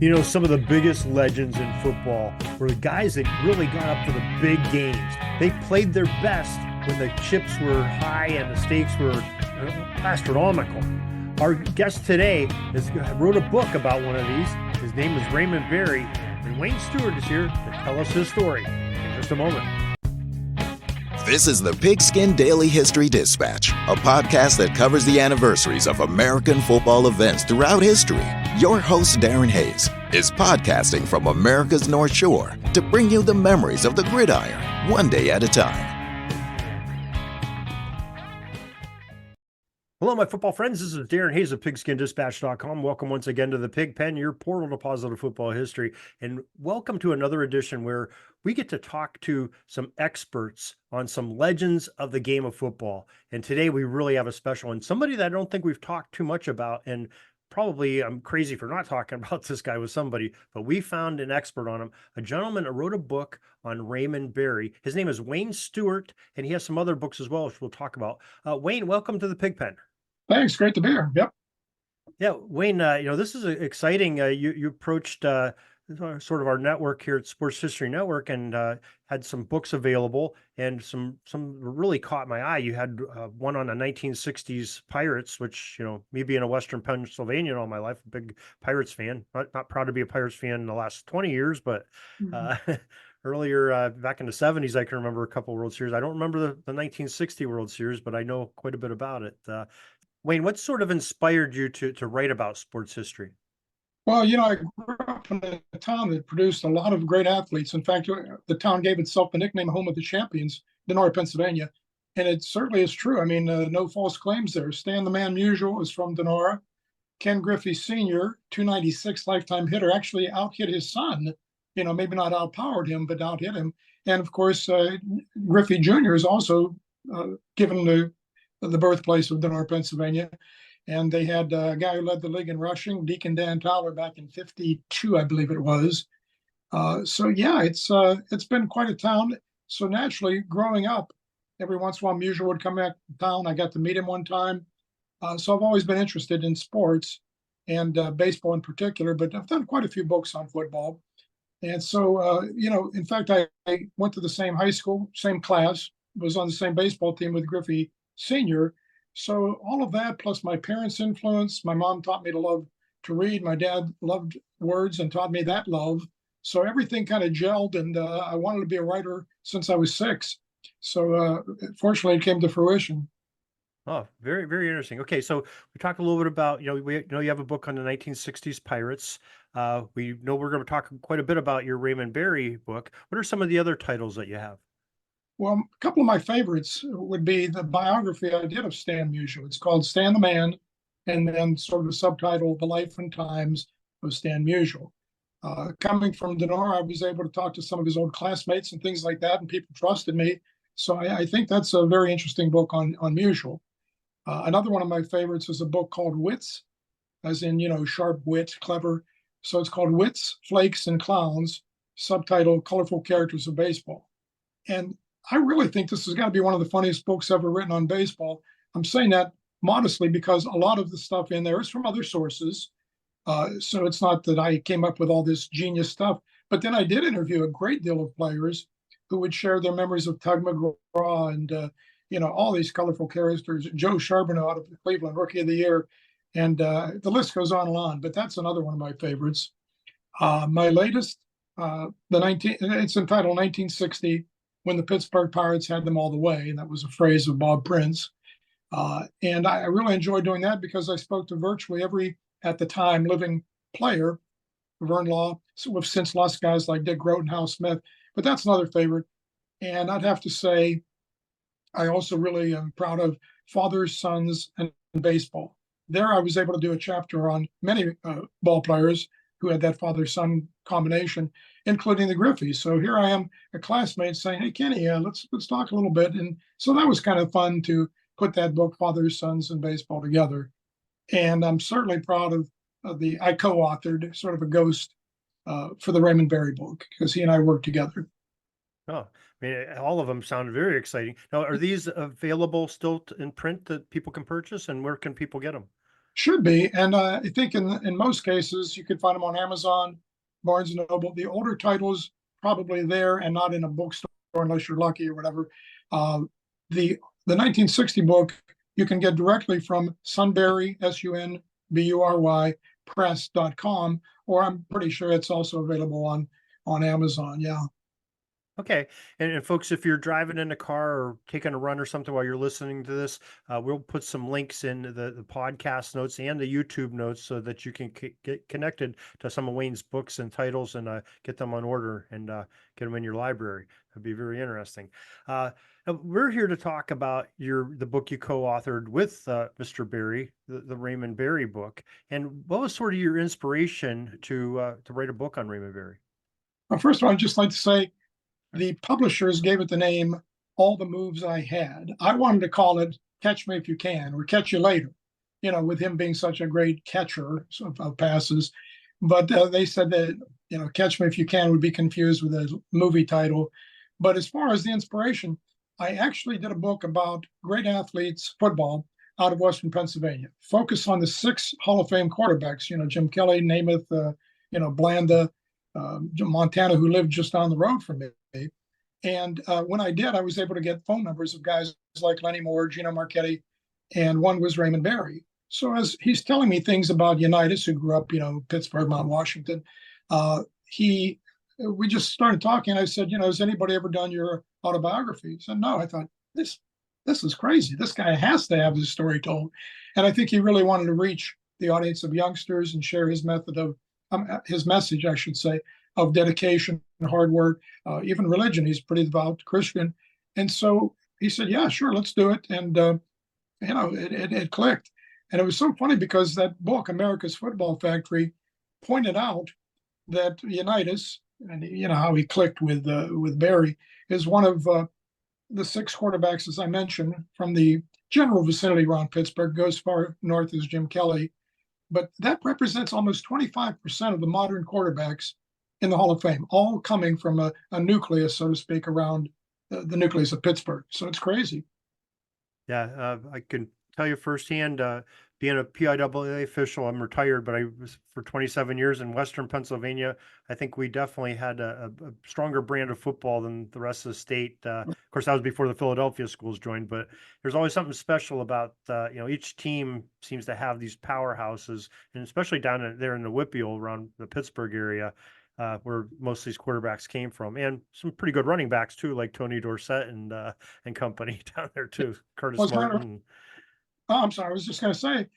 You know, some of the biggest legends in football were the guys that really got up to the big games. They played their best when the chips were high and the stakes were astronomical. Our guest today wrote a book about one of these. His name is Raymond Berry, and Wayne Stewart is here to tell us his story in just a moment. This is the Pigskin Daily History Dispatch, a podcast that covers the anniversaries of American football events throughout history. Your host, Darin Hayes, is podcasting from America's North Shore to bring you the memories of the gridiron, one day at a time. Hello, my football friends. This is Darin Hayes of PigskinDispatch.com. Welcome once again to the Pig Pen, your portal to positive football history. And welcome to another edition where we get to talk to some experts on some legends of the game of football. And today we really have a special one, somebody that I don't think we've talked too much about. And probably I'm crazy for not talking about this guy with somebody, but we found an expert on him, a gentleman that wrote a book on Raymond Berry. His name is Wayne Stewart, and he has some other books as well, which we'll talk about. Wayne, welcome to the Pig Pen. Thanks. Great to be here. Yep. Yeah, Wayne, this is exciting. You approached sort of our network here at Sports History Network and had some books available, and some really caught my eye. You had one on the 1960s Pirates, which, you know, me being a Western Pennsylvanian all my life, a big Pirates fan. Not proud to be a Pirates fan in the last 20 years, but earlier back in the 70s, I can remember a couple World Series. I don't remember the 1960 World Series, but I know quite a bit about it. Wayne, what sort of inspired you to write about sports history? Well, I grew up in a town that produced a lot of great athletes. In fact, the town gave itself the nickname Home of the Champions, Denora, Pennsylvania. And it certainly is true. I mean, no false claims there. Stan the Man Musial is from Denora. Ken Griffey Sr., 296 lifetime hitter, actually out-hit his son. Maybe not outpowered him, but out-hit him. And of course, Griffey Jr. is also given the birthplace of Denora, Pennsylvania. And they had a guy who led the league in rushing, Deacon Dan Towler, back in '52, I believe it was. It's been quite a town. So naturally, growing up, every once in a while, Musial would come back to town. I got to meet him one time. So I've always been interested in sports and baseball in particular, but I've done quite a few books on football. And so, in fact, I went to the same high school, same class, was on the same baseball team with Griffey Sr. So all of that, plus my parents' influence, my mom taught me to love to read. My dad loved words and taught me that love. So everything kind of gelled, and I wanted to be a writer since I was 6. So fortunately, it came to fruition. Oh, very, very interesting. Okay, so we talked a little bit about, you have a book on the 1960s Pirates. We know we're going to talk quite a bit about your Raymond Berry book. What are some of the other titles that you have? Well, a couple of my favorites would be the biography I did of Stan Musial. It's called Stan the Man, and then sort of a subtitle, The Life and Times of Stan Musial. Coming from Denora, I was able to talk to some of his old classmates and things like that, and people trusted me. So I think that's a very interesting book on Musial. Another one of my favorites is a book called Wits, as in, sharp wit, clever. So it's called Wits, Flakes, and Clowns, subtitle, Colorful Characters of Baseball. And I really think this has got to be one of the funniest books ever written on baseball. I'm saying that modestly because a lot of the stuff in there is from other sources. So it's not that I came up with all this genius stuff. But then I did interview a great deal of players who would share their memories of Tug McGraw and, all these colorful characters. Joe Charbonneau out of Cleveland, Rookie of the Year. And the list goes on and on. But that's another one of my favorites. My latest, it's entitled 1960. When the Pittsburgh Pirates had them all the way. And that was a phrase of Bob Prince. And I really enjoyed doing that because I spoke to virtually every, at the time, living player. Vern Law, we've since lost guys like Dick Groton, Hal Smith, but that's another favorite. And I'd have to say, I also really am proud of Fathers, Sons, and Baseball. There I was able to do a chapter on many ball players who had that father-son combination, including the Griffeys. So here I am, a classmate saying, "Hey, Kenny, let's talk a little bit." And so that was kind of fun to put that book, Fathers, Sons, and Baseball, together. And I'm certainly proud of I co-authored sort of a ghost for the Raymond Berry book because he and I worked together. Oh, I mean, all of them sound very exciting. Now, are these available still in print that people can purchase, and where can people get them? Should be. And I think in most cases, you could find them on Amazon, Barnes and Noble. The older titles probably there and not in a bookstore unless you're lucky or whatever. Uh, the 1960 book you can get directly from Sunbury, SUNBURY, press.com, or I'm pretty sure it's also available on Amazon. Yeah. Okay. And folks, if you're driving in a car or taking a run or something while you're listening to this, we'll put some links in the podcast notes and the YouTube notes so that you can get connected to some of Wayne's books and titles and get them on order and get them in your library. That'd be very interesting. We're here to talk about the book you co-authored with Mr. Berry, the Raymond Berry book. And what was sort of your inspiration to write a book on Raymond Berry? Well, first of all, I'd just like to say, the publishers gave it the name All the Moves I Had. I wanted to call it Catch Me If You Can or Catch You Later, with him being such a great catcher of passes. But they said that, Catch Me If You Can would be confused with a movie title. But as far as the inspiration, I actually did a book about great athletes, football, out of Western Pennsylvania. Focus on the 6 Hall of Fame quarterbacks, Jim Kelly, Namath, Blanda, Montana, who lived just down the road from me. And when I did, I was able to get phone numbers of guys like Lenny Moore, Gino Marchetti, and one was Raymond Berry. So as he's telling me things about Unitas, who grew up, Pittsburgh, Mount Washington, we just started talking. I said, has anybody ever done your autobiography? He said, no. I thought, this is crazy. This guy has to have his story told. And I think he really wanted to reach the audience of youngsters and share his his message, I should say, of dedication and hard work, even religion. He's pretty devout Christian. And so he said, yeah, sure, let's do it. And, it clicked. And it was so funny because that book, America's Football Factory, pointed out that Unitas, and how he clicked with Berry, is one of the 6 quarterbacks, as I mentioned, from the general vicinity around Pittsburgh, goes far north as Jim Kelly. But that represents almost 25% of the modern quarterbacks in the Hall of Fame, all coming from a nucleus, so to speak, around the nucleus of Pittsburgh. So it's crazy. Yeah, I can tell you firsthand, being a PIAA official, I'm retired, but I was for 27 years in Western Pennsylvania. I think we definitely had a stronger brand of football than the rest of the state. Of course, that was before the Philadelphia schools joined, but there's always something special about, each team seems to have these powerhouses, and especially down there in the Whitfield around the Pittsburgh area, where most of these quarterbacks came from, and some pretty good running backs too, like Tony Dorsett and company down there too, Curtis Martin. I'm sorry, I was just going to say,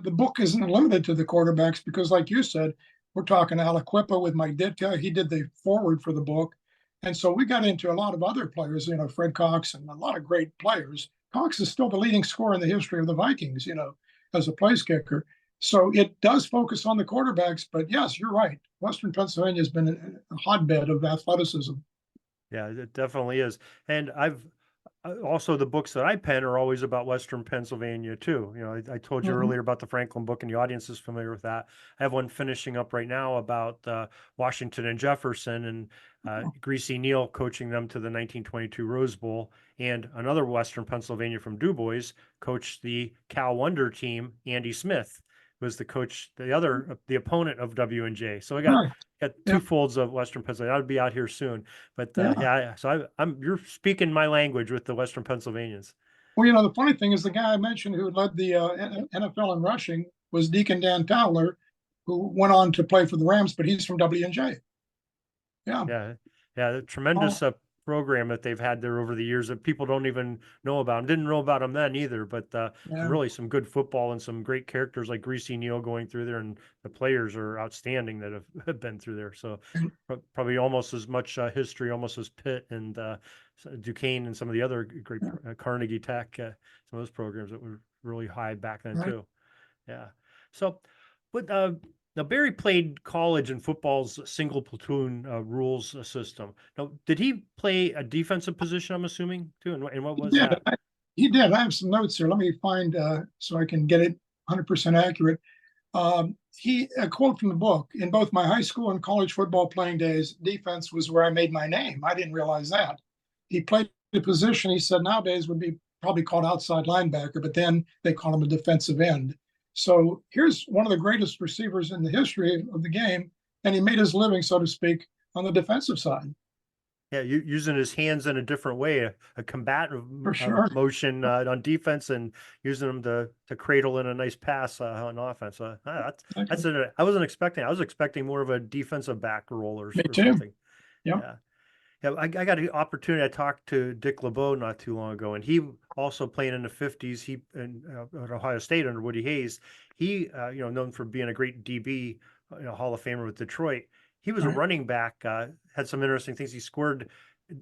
the book isn't limited to the quarterbacks because, like you said, we're talking Aliquippa with Mike Ditka. He did the foreword for the book. And so we got into a lot of other players, Fred Cox and a lot of great players. Cox is still the leading scorer in the history of the Vikings, as a place kicker. So it does focus on the quarterbacks. But yes, you're right. Western Pennsylvania has been a hotbed of athleticism. Yeah, it definitely is. And also, the books that I pen are always about Western Pennsylvania too. I told you earlier about the Franklin book, and the audience is familiar with that. I have one finishing up right now about Washington and Jefferson, and Greasy Neal coaching them to the 1922 Rose Bowl, and another Western Pennsylvania from Du Bois coached the Cal Wonder team. Andy Smith was the coach, the opponent of W&J. So I got two folds of Western Pennsylvania. I'll be out here soon, but so you're speaking my language with the Western Pennsylvanians. Well, the funny thing is the guy I mentioned who led the NFL in rushing was Deacon Dan Towler, who went on to play for the Rams, but he's from W&J. Yeah. The tremendous program that they've had there over the years that people don't even know about. Didn't know about them then either, but really some good football and some great characters like Greasy Neal going through there, and the players are outstanding that have been through there. So probably almost as much history, almost as Pitt and Duquesne and some of the other great Carnegie Tech, some of those programs that were really high back then too. Yeah. So, but now, Berry played college in football's single platoon rules system. Now, did he play a defensive position, I'm assuming, too? And what was that? He did. I have some notes here. Let me find so I can get it 100% accurate. A quote from the book: "In both my high school and college football playing days, defense was where I made my name." I didn't realize that. He played the position he said nowadays would be probably called outside linebacker, but then they call him a defensive end. So here's one of the greatest receivers in the history of the game, and he made his living, so to speak, on the defensive side. Yeah, using his hands in a different way, a combative For sure. motion on defense, and using them to cradle in a nice pass on offense. That's it. I wasn't expecting. I was expecting more of a defensive back role or Me too. something. Yep. Yeah. Yeah, I got an opportunity. I talked to Dick LeBeau not too long ago, and he also playing in the 50s. He at Ohio State under Woody Hayes. He, known for being a great DB, Hall of Famer with Detroit. He was a Right. running back. Had some interesting things. He scored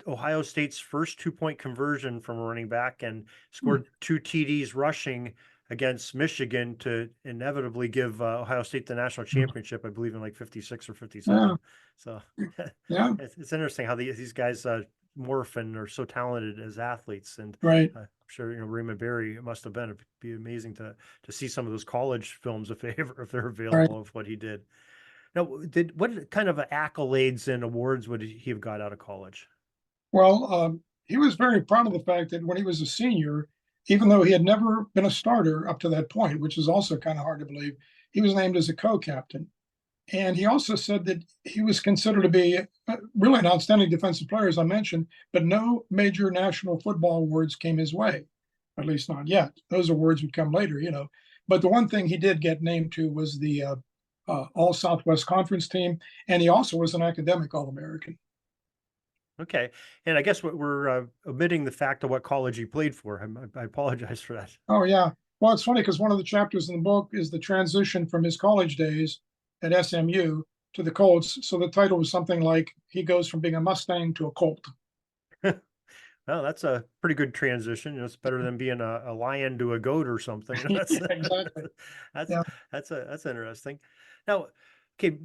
Ohio State's first 2-point conversion from a running back, and scored 2 TDs rushing against Michigan to inevitably give Ohio State the national championship, I believe in like 56 or 57. Yeah. So Yeah. it's interesting how these guys morph and are so talented as athletes. And Right. I'm sure Raymond Berry must have been. It'd be amazing to see some of those college films if they're available Right. of what he did. Now, what kind of accolades and awards would he have got out of college? Well, he was very proud of the fact that when he was a senior, even though he had never been a starter up to that point, which is also kind of hard to believe, he was named as a co-captain. And he also said that he was considered to be really an outstanding defensive player, as I mentioned, but no major National Football Awards came his way, at least not yet. Those awards would come later, you know. But the one thing he did get named to was the All Southwest Conference team, and he also was an academic All-American. Okay, and I guess we're omitting the fact of what college he played for. I apologize for that. Oh, yeah. Well, it's funny because one of the chapters in the book is the transition from his college days at SMU to the Colts. So the title was something like he goes from being a Mustang to a Colt. Well, that's a pretty good transition. It's better than being a lion to a goat or something. Yeah, exactly. That's Yeah. that's interesting. Now, okay,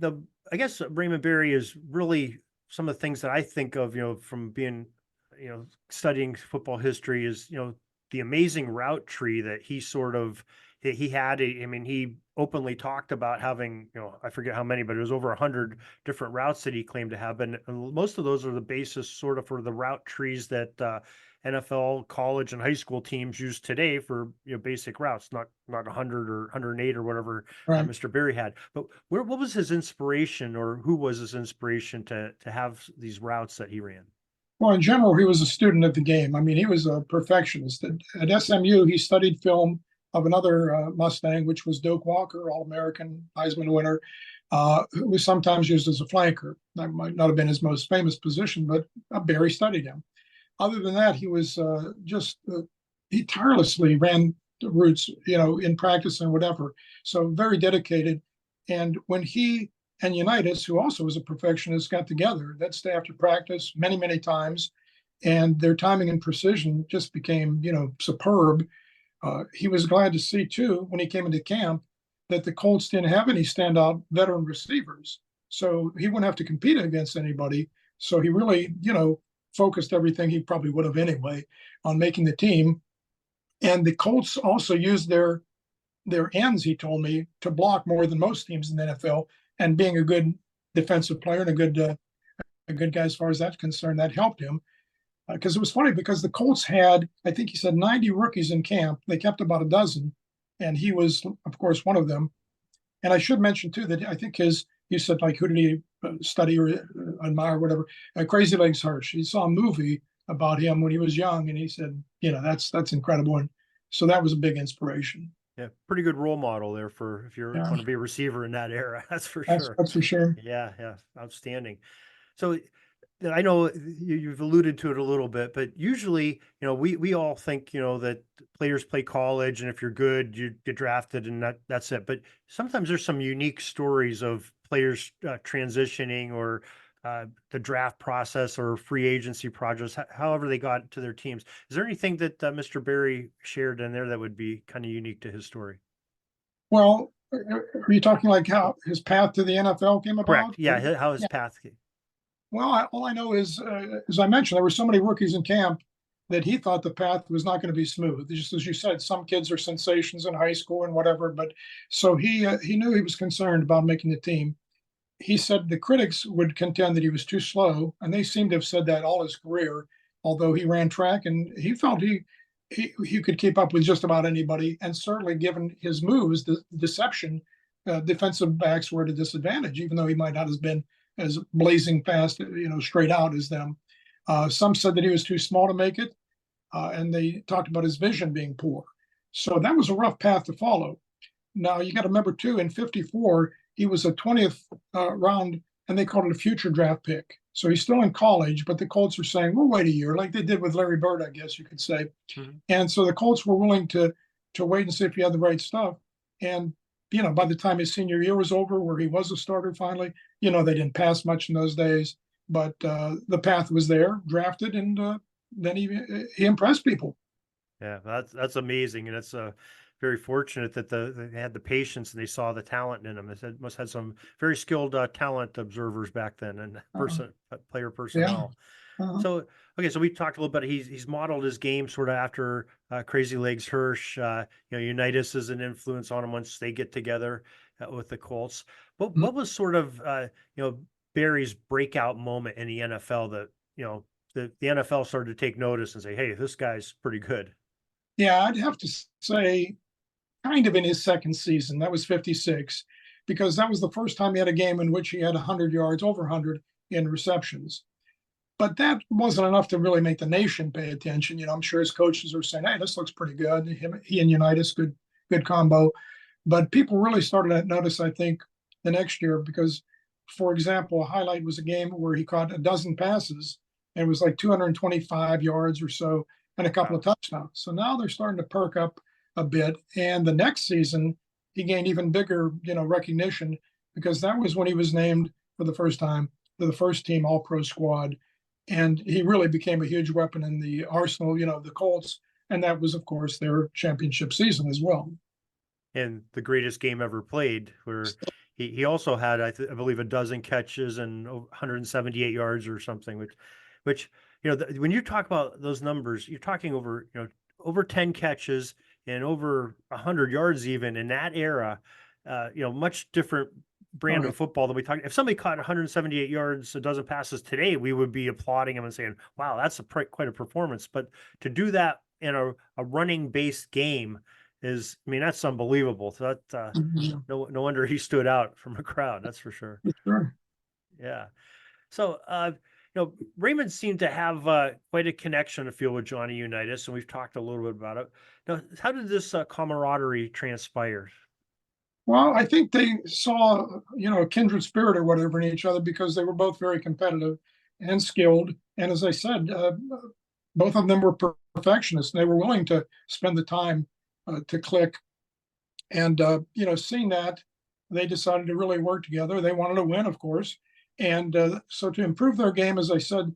I guess Raymond Berry is really some of the things that I think of, from being, studying football history is, the amazing route tree that he had. I mean, he openly talked about having, I forget how many, but it was over 100 different routes that he claimed to have. And most of those are the basis sort of for the route trees that NFL, college, and high school teams use today for, basic routes, not 100 or 108 or whatever Right. Mr. Berry had. But what was his inspiration, or who was his inspiration to have these routes that he ran? Well, in general, he was a student of the game. I mean, he was a perfectionist. At SMU, he studied film of another Mustang, which was Doak Walker, All-American, Heisman winner, who was sometimes used as a flanker. That might not have been his most famous position, but Berry studied him. Other than that, he was he tirelessly ran the routes, in practice and whatever. So very dedicated. And when he and Unitas, who also was a perfectionist, got together, they'd stay after practice many, many times. And their timing and precision just became, superb. He was glad to see, too, when he came into camp, that the Colts didn't have any standout veteran receivers. So he wouldn't have to compete against anybody. So he really, focused everything he probably would have anyway on making the team. And the Colts also used their ends, he told me, to block more than most teams in the NFL. And being a good defensive player and a good guy as far as that's concerned, that helped him. Because it was funny because the Colts had, I think he said, 90 rookies in camp. They kept about a dozen, and he was, of course, one of them. And I should mention too that I think you said, like, who did he study or admire, or whatever? Crazy Legs Hirsch. He saw a movie about him when he was young, and he said, that's incredible. And so that was a big inspiration. Yeah, pretty good role model there for if you want to be a receiver in that era. That's for sure. That's for sure. Yeah, outstanding. So I know you've alluded to it a little bit, but usually, we all think, that players play college, and if you're good, you get drafted, and that's it. But sometimes there's some unique stories of players transitioning, or the draft process, or free agency projects, however they got to their teams. Is there anything that Mr. Berry shared in there that would be kind of unique to his story? Well, are you talking like how his path to the NFL came about? Correct. Yeah, how his path came. Well, all I know is, as I mentioned, there were so many rookies in camp that he thought the path was not going to be smooth. Just as you said, some kids are sensations in high school and whatever. But so he knew he was concerned about making the team. He said the critics would contend that he was too slow, and they seem to have said that all his career. Although he ran track, and he felt he he could keep up with just about anybody, and certainly given his moves, the deception, defensive backs were at a disadvantage, even though he might not have been as blazing fast, straight out as them. Some said that he was too small to make it, and they talked about his vision being poor. So that was a rough path to follow. Now you got to remember too, in '54 he was a 20th round, and they called it a future draft pick. So he's still in college, but the Colts are saying, "We'll wait a year," like they did with Larry Bird, I guess you could say. Mhm. And so the Colts were willing to wait and see if he had the right stuff. And by the time his senior year was over, where he was a starter finally, they didn't pass much in those days, but the path was there, drafted, and then he impressed people. Yeah, that's amazing, and it's very fortunate that they had the patience and they saw the talent in him. They said must have had some very skilled talent observers back then and Uh, player yeah. personnel. Uh, So okay, so we talked a little bit. He's modeled his game sort of after Crazy Legs Hirsch. Unitas is an influence on him once they get together with the Colts. What was sort of Berry's breakout moment in the NFL that the NFL started to take notice and say, hey, this guy's pretty good. yeah, I'd have to say kind of in his second season. That was '56, because that was the first time he had a game in which he had 100 yards, over 100 in receptions. But that wasn't enough to really make the nation pay attention. I'm sure his coaches were saying, "Hey, this looks pretty good." He and Unitas, good combo. But people really started to notice, I think, the next year because, for example, a highlight was a game where he caught a dozen passes and it was like 225 yards or so and a couple Wow. of touchdowns. So now they're starting to perk up a bit. And the next season, he gained even bigger, recognition because that was when he was named for the first time to the first team All Pro squad, and he really became a huge weapon in the arsenal, of the Colts. And that was, of course, their championship season as well. And the greatest game ever played, where he also had I believe a dozen catches and 178 yards or something, which when you talk about those numbers, you're talking over 10 catches and over 100 yards even in that era. Much different Oh, brand yeah. of football than we talk. If somebody caught 178 yards, a dozen passes today, we would be applauding him and saying, "Wow, that's quite a performance." But to do that in a running based game I mean, that's unbelievable. So that Mhm. no wonder he stood out from a crowd. That's for sure. Sure. Yeah. So Raymond seemed to have quite a connection to feel with Johnny Unitas, and we've talked a little bit about it. Now, how did this camaraderie transpire? Well, I think they saw, a kindred spirit or whatever in each other because they were both very competitive and skilled. And as I said, both of them were perfectionists. And they were willing to spend the time to click. And, seeing that, they decided to really work together. They wanted to win, of course. And so to improve their game, as I said,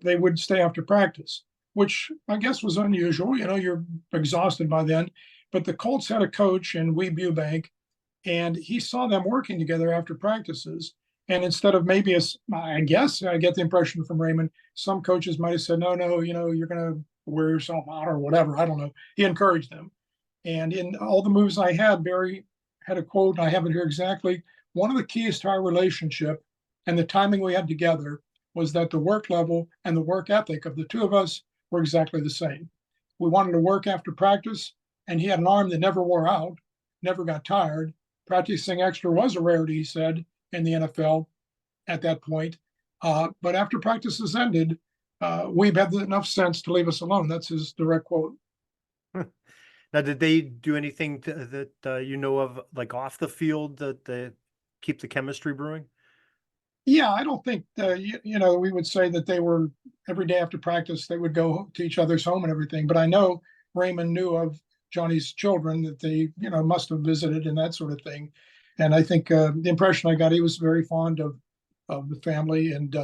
they would stay after practice, which I guess was unusual. You're exhausted by then. But the Colts had a coach in Wee Bubank, and he saw them working together after practices. And instead of maybe, I guess I get the impression from Raymond, some coaches might have said, no, you're going to wear yourself out or whatever. I don't know. He encouraged them. And in all the moves I had, Berry had a quote, and I have it here exactly. One of the keys to our relationship and the timing we had together was that the work level and the work ethic of the two of us were exactly the same. We wanted to work after practice, and he had an arm that never wore out, never got tired. Practicing extra was a rarity, he said, in the NFL at that point. But after practices ended, Weeb had enough sense to leave us alone. That's his direct quote. Now, did they do anything that of, like off the field, that they keep the chemistry brewing? Yeah, I don't think we would say that they were every day after practice they would go to each other's home and everything. But I know Raymond knew of Johnny's children that they must have visited and that sort of thing. And I think the impression I got, he was very fond of the family. And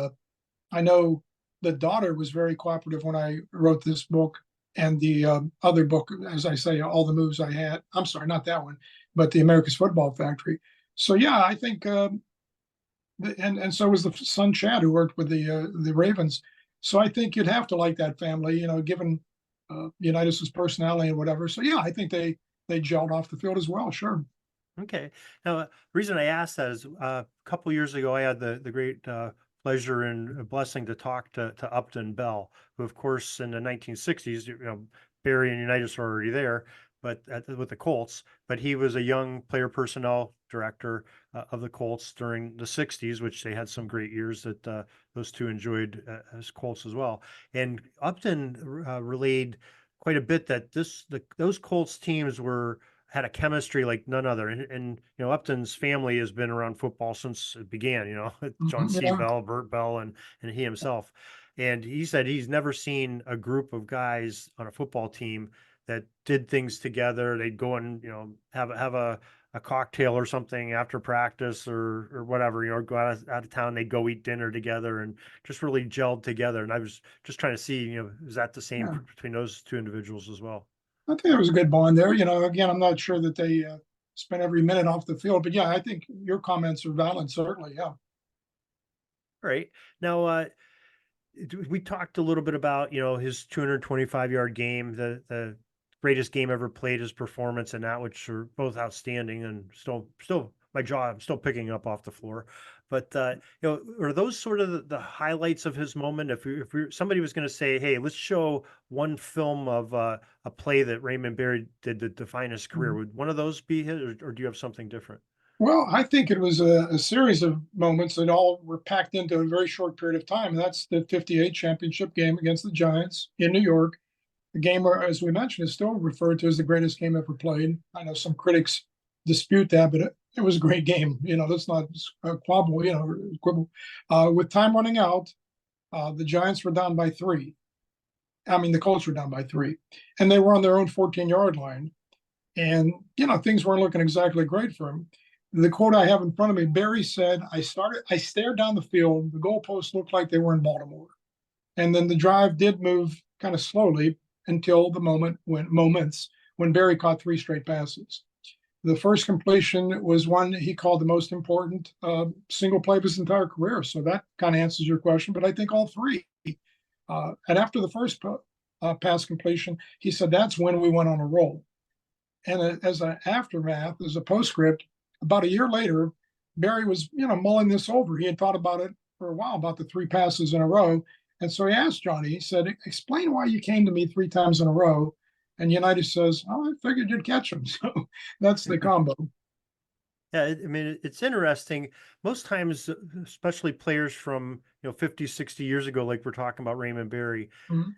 I know the daughter was very cooperative when I wrote this book and the other book, as I say, all the moves I had. I'm sorry, not that one, but the America's Football Factory. So yeah, I think. And so was the son Chad, who worked with the Ravens. So I think you'd have to like that family, given Unitas's personality and whatever. So yeah, I think they gelled off the field as well. Sure. Okay. Now, the reason I asked that is a couple years ago, I had the great pleasure and blessing to talk to Upton Bell, who, of course, in the 1960s, Berry and Unitas were already there, but with the Colts. But he was a young player personnel director of the Colts during the '60s, which they had some great years that those two enjoyed as Colts as well. And Upton relayed quite a bit that those Colts teams had a chemistry like none other. And Upton's family has been around football since it began. John C. Yeah. Bell, Burt Bell, and he himself. And he said he's never seen a group of guys on a football team that did things together. They'd go and have a cocktail or something after practice or whatever. Go out of town. They'd go eat dinner together and just really gelled together. And I was just trying to see, is that the same Yeah. between those two individuals as well? I think there was a good bond there. Again, I'm not sure that they spent every minute off the field, but yeah, I think your comments are valid. Certainly, yeah. All right. Now, we talked a little bit about his 225-yard game, the greatest game ever played, his performance and that, which are both outstanding, and still my jaw, I'm still picking up off the floor. But are those sort of the highlights of his moment? If somebody was going to say, hey, let's show one film of a play that Raymond Berry did to define his career, would one of those be his, or do you have something different? Well, I think it was a series of moments that all were packed into a very short period of time. And that's the '58 championship game against the Giants in New York. The game, where, as we mentioned, is still referred to as the greatest game ever played. I know some critics dispute that, but it was a great game. That's not a quibble. Quibble. With time running out, the Giants were down by 3. I mean, the Colts were down by 3, and they were on their own 14-yard line. And things weren't looking exactly great for him. The quote I have in front of me, Berry said, I stared down the field. The goalposts looked like they were in Baltimore. And then the drive did move kind of slowly until the moments when Berry caught 3 straight passes. The first completion was one he called the most important single play of his entire career. So that kind of answers your question. But I think all 3. And after the first pass completion, he said, that's when we went on a roll. And as an aftermath, as a postscript, about a year later, Berry was, mulling this over. He had thought about it for a while, about the 3 passes in a row. And so he asked Johnny, he said, explain why you came to me 3 times in a row. And Unitas says, oh, I figured you'd catch him. So that's the combo. Yeah, I mean, it's interesting. Most times, especially players from 50, 60 years ago, like we're talking about Raymond Berry,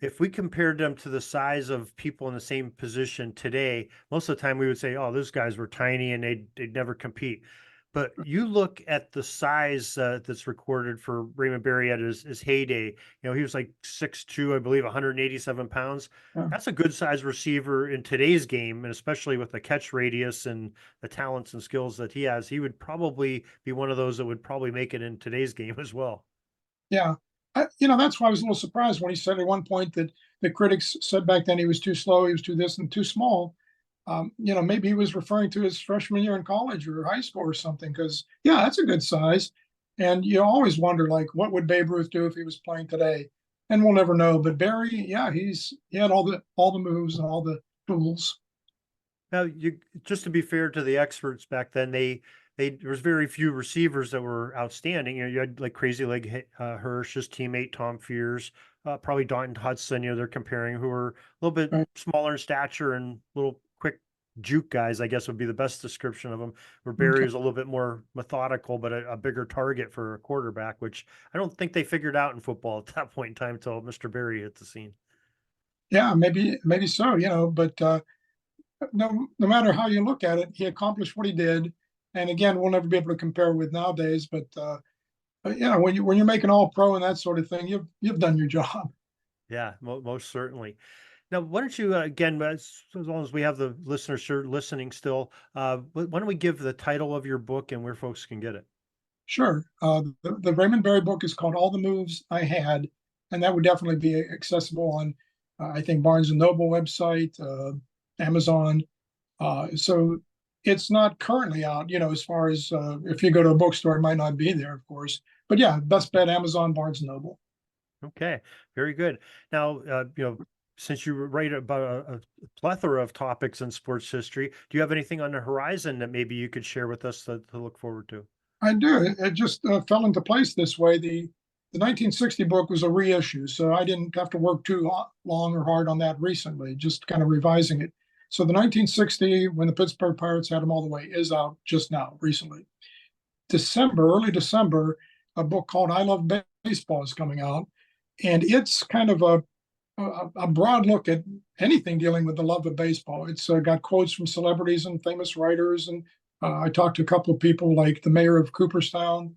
if we compared them to the size of people in the same position today, most of the time we would say, oh, those guys were tiny and they'd never compete. But you look at the size that's recorded for Raymond Berry at his heyday. He was like 6'2", I believe, 187 pounds. Yeah. That's a good size receiver in today's game, and especially with the catch radius and the talents and skills that he has, he would probably be one of those that would probably make it in today's game as well. Yeah. That's why I was a little surprised when he said at one point that the critics said back then he was too slow, he was too this and too small. Maybe he was referring to his freshman year in college or high school or something, because, yeah, that's a good size. And you always wonder, like, what would Babe Ruth do if he was playing today? And we'll never know. But Berry, yeah, he had all the moves and all the tools. Now, just to be fair to the experts back then, there was very few receivers that were outstanding. You had like Crazy Leg Hirsch, his teammate Tom Fears, probably Dalton Hudson. They're comparing, who were a little bit Right. smaller in stature and little quick juke guys, I guess would be the best description of them. Where Berry Okay. was a little bit more methodical, but a bigger target for a quarterback, which I don't think they figured out in football at that point in time until Mr. Berry hit the scene. Yeah, maybe so. But no matter how you look at it, he accomplished what he did. And again, we'll never be able to compare with nowadays. But when you're making all pro and that sort of thing, you've done your job. Yeah, most certainly. Now, why don't you, again, as long as we have the listeners listening still, why don't we give the title of your book and where folks can get it? Sure. The Raymond Berry book is called All the Moves I Had, and that would definitely be accessible on, I think, Barnes & Noble website, Amazon. So it's not currently out, as far as if you go to a bookstore, it might not be there, of course. But yeah, best bet, Amazon, Barnes & Noble. Okay, very good. Now, since you write about a plethora of topics in sports history, do you have anything on the horizon that maybe you could share with us to look forward to? I do. It just fell into place this way. The the 1960 book was a reissue, so I didn't have to work too long or hard on that recently, just kind of revising it. So the 1960, when the Pittsburgh Pirates had them all the way, is out just now, recently. Early December, a book called I Love Baseball is coming out, and it's kind of a broad look at anything dealing with the love of baseball. It's got quotes from celebrities and famous writers, and I talked to a couple of people like the mayor of Cooperstown,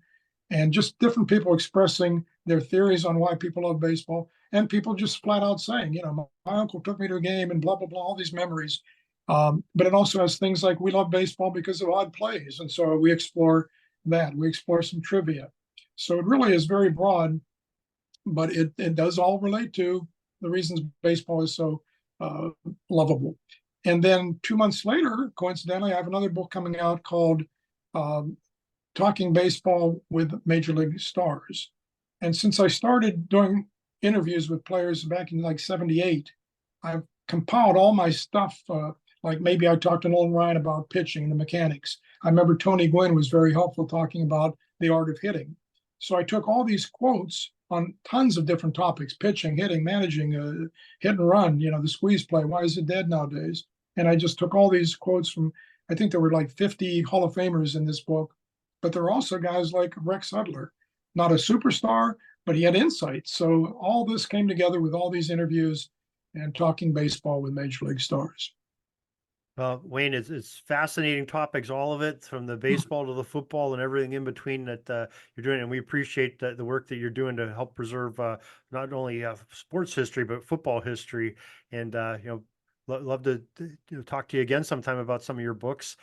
and just different people expressing their theories on why people love baseball, and people just flat out saying, my uncle took me to a game and blah, blah, blah, all these memories. But it also has things like we love baseball because of odd plays. And so we explore that. We explore some trivia. So it really is very broad, but it does all relate to the reasons baseball is so lovable. And then 2 months later, coincidentally, I have another book coming out called Talking Baseball with Major League Stars. And since I started doing interviews with players back in like 78, I've compiled all my stuff. Like maybe I talked to Nolan Ryan about pitching and the mechanics. I remember Tony Gwynn was very helpful talking about the art of hitting. So I took all these quotes on tons of different topics: pitching, hitting, managing, hit and run, the squeeze play. Why is it dead nowadays? And I just took all these quotes from, I think there were like 50 Hall of Famers in this book, but there are also guys like Rex Hudler, not a superstar, but he had insights. So all this came together with all these interviews and Talking Baseball with Major League Stars. Well, Wayne, it's fascinating topics, all of it, from the baseball to the football and everything in between that you're doing. And we appreciate the work that you're doing to help preserve not only sports history, but football history. And, love to talk to you again sometime about some of your books,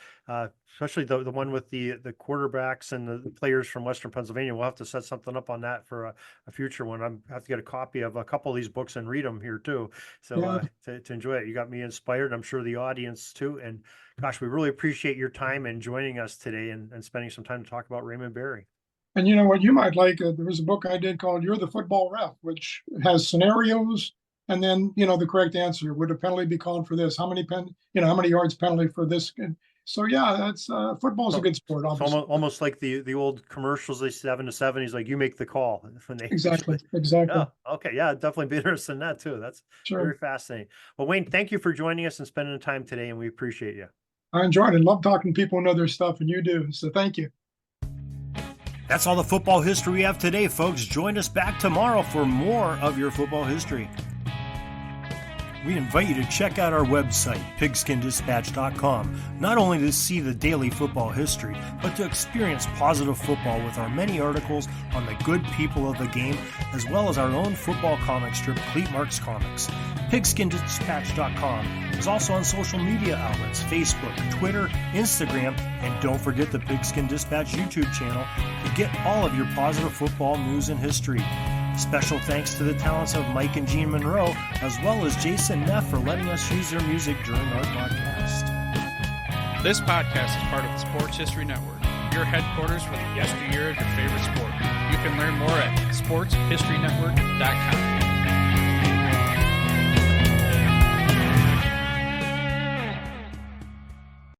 especially the one with the quarterbacks and the players from Western Pennsylvania. We'll have to set something up on that for a future one. I have to get a copy of a couple of these books and read them here too. So to enjoy it, you got me inspired. I'm sure the audience too. And gosh, we really appreciate your time and joining us today and spending some time to talk about Raymond Berry. And you know what you might like, there was a book I did called You're the Football Ref, which has scenarios. And then, the correct answer, would a penalty be called for this? How many yards penalty for this? So yeah, that's football's a good sport. Obviously. Almost like the old commercials, they 7 to 7. He's like, you make the call when they exactly. Yeah, okay, yeah, definitely be interested in that too. That's very fascinating. Well, Wayne, thank you for joining us and spending the time today, and we appreciate you. I enjoyed it. Love talking to people who know their stuff, and you do. So thank you. That's all the football history we have today, folks. Join us back tomorrow for more of your football history. We invite you to check out our website, pigskindispatch.com, not only to see the daily football history, but to experience positive football with our many articles on the good people of the game, as well as our own football comic strip, Cleat Marks Comics. Pigskindispatch.com is also on social media outlets, Facebook, Twitter, Instagram, and don't forget the Pigskin Dispatch YouTube channel to get all of your positive football news and history. Special thanks to the talents of Mike and Gene Monroe, as well as Jason Neff for letting us use their music during our podcast. This podcast is part of the Sports History Network, your headquarters for the yesteryear of your favorite sport. You can learn more at sportshistorynetwork.com.